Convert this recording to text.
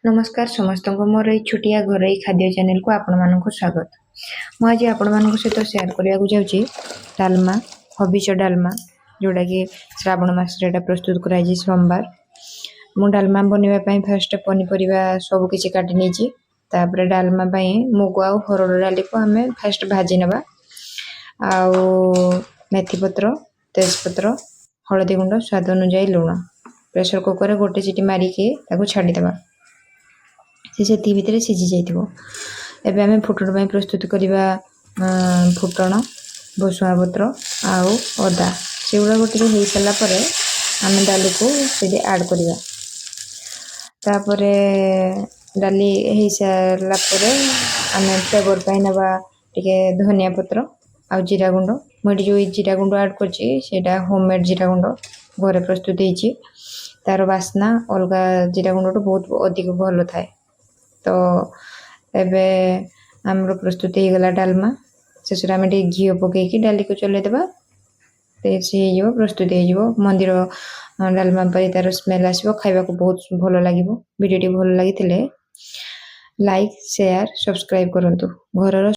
नमस्कार समस्त को मोर ये छुटिया घर खाद्य चैनल को आपण मानक स्वागत। मुझे आपण मान सहित सेयार करने को जाऊँगी डालमा हबिष डालमा जोड़ा कि श्रावण मास प्रस्तुत कर सोमवार। मु डालमा बनवाई फास्ट पनीपरिया सबकि काटि नहीं डालमा मुग आ हरड़ डाली को आम फास्ट भाजी नवा मेथी पत्र तेजपत्र हलदी गुंड स्वाद अनुजाई लुण प्रेसर कुकर रे गोटे सीटी मारिकी छाड़ीदे से भितर सीझी जाइए। आम फुटण प्रस्तुत करवा फुटण भुसुआ पत्र आउ अदा से गुड़ा गोटे हो सारापर आम डाली को आड करवा। डाली हो सारापर आम फ्लेवर पाई नवा टिके धनिया पत्र आ जीरा गुंड मुझे जो जीरा गुंड आड कर होममेड जीरा गुंड घरे प्रस्तुत होती तार बास्ना अलग जीरा गुंड बहुत अधिक भल थाए। तो एबे आमर प्रस्तुत हो गला डालमा शेष आम घी पकईकी डाली को चलईदेवा सी प्रस्तुत हो मंदिर डालमा पर तार स्मेल आसो खावा को बहुत भल लगे। वीडियो भल लगी लाइक शेयर सब्सक्राइब करंतु घर